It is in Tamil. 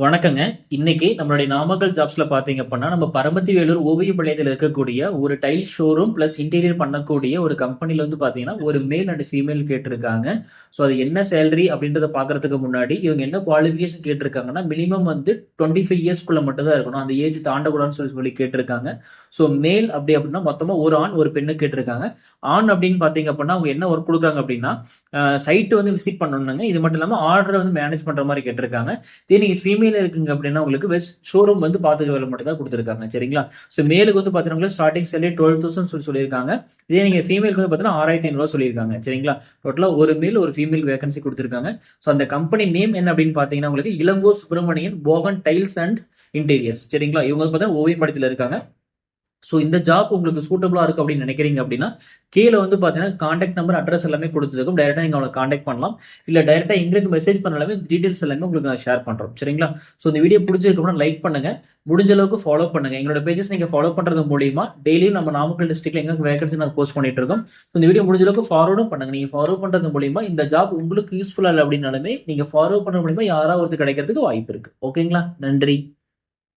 வணக்கங்க. இன்னைக்கு நம்மளுடைய நாமக்கல் ஜாப்ஸ்ல பாத்தீங்க அப்படின்னா, நம்ம பரமத்தி வேலூர் ஓவியபாளையத்துல இருக்கக்கூடிய ஒரு டைல் ஷோரூம் பிளஸ் இன்டீரியர் பண்ணக்கூடிய ஒரு கம்பெனில வந்து பாத்தீங்கன்னா, ஒரு மேல் அண்ட் ஃபீமேல் கேட்டிருக்காங்க. ஸோ அது என்ன சேலரி அப்படின்றத பாக்குறதுக்கு முன்னாடி, இவங்க என்ன குவாலிஃபிகேஷன் கேட்டிருக்காங்கன்னா, மினிமம் வந்து 25 இயர்ஸ்க்குள்ள மட்டும் தான் இருக்கணும். அந்த ஏஜ் தாண்டக்கூடாதுன்னு சொல்லி சொல்லி கேட்டிருக்காங்க. ஸோ மேல் அப்படி அப்படின்னா மொத்தமா ஒரு ஆண், ஒரு பெண்ணு கேட்டிருக்காங்க. ஆண் அப்படின்னு பாத்தீங்க அப்படின்னா, அவங்க என்ன ஒர்க் கொடுக்குறாங்க அப்படின்னா, சைட் வந்து விசிட் பண்ணணுங்க. இது மட்டும் இல்லாம ஆர்டரை வந்து மேனேஜ் பண்ற மாதிரி கேட்டிருக்காங்க. இதே நீங்க ஃபீமேல இருக்குங்க அப்படின்னா உங்களுக்கு வெஸ்ட் ஷோரூம் வந்து பாத்துக்க வேலை மட்டும் தான் கொடுத்துருக்காங்க. சரிங்களா? ஸோ மேலுக்கு வந்து பாத்தீங்கன்னா ஸ்டார்டிங் சேலரி 12,000 சொல்லியிருக்காங்க. இதே நீங்க ஃபீமேலுக்கு வந்து பாத்தீங்கன்னா 6,500 சொல்லியிருக்காங்க. சரிங்களா? டோட்டலா ஒரு மேல் ஒரு ஃபீமேல் வேகன்சி கொடுத்துருக்காங்க. ஸோ அந்த கம்பெனி நேம் என்ன அப்படின்னு பாத்தீங்கன்னா உங்களுக்கு இளங்கோ சுப்பிரமணியன் போகன் டைல்ஸ் அண்ட் இன்டீரியர்ஸ். சரிங்களா? இவங்க வந்து பாத்தீங்கன்னா ஓவியம் படத்தில் இருக்காங்க. ஸோ இந்த ஜாப் உங்களுக்கு சூட்டபிளா இருக்கு அப்படின்னு நினைக்கிறீங்க அப்படின்னா கீழே வந்து பாத்தீங்கன்னா கான்டாக்ட் நம்பர் அட்ரஸ் எல்லாமே கொடுத்துருக்கும். டைரக்டா நீங்க அவங்களை கான்டாக்ட் பண்ணலாம். இல்ல டைரக்டா எங்களுக்கு மெசேஜ் பண்ணலாமே டீடைல்ஸ் எல்லாமே உங்களுக்கு நான் ஷேர் பண்றோம். சரிங்களா? ஸோ இந்த வீடியோ பிடிச்சிருக்கோம்னா லைக் பண்ணுங்க. முடிஞ்ச அளவுக்கு ஃபாலோ பண்ணுங்க. எங்களோட பேஜஸ் நீங்க ஃபாலோ பண்றது மூலியமா டெய்லியும் நம்ம நாமக்கல் டிஸ்ட்ரிக்ட்ல எங்க வேகன்சி நாங்கள் போஸ்ட் பண்ணிட்டு இருக்கோம். ஸோ இந்த வீடியோ முடிஞ்ச அளவுக்கு ஃபார்வர்டும் பண்ணுங்க. நீங்க ஃபாலோ பண்றது மூலியமா இந்த ஜாப் உங்களுக்கு யூஸ்ஃபுல்லா இல்லை அப்படின்னாலுமே நீங்க ஃபாலோ பண்ண மூலியமா யாராவது ஒருத்தர் கிடைக்கிறதுக்கு வாய்ப்பு இருக்கு. ஓகேங்களா? நன்றி.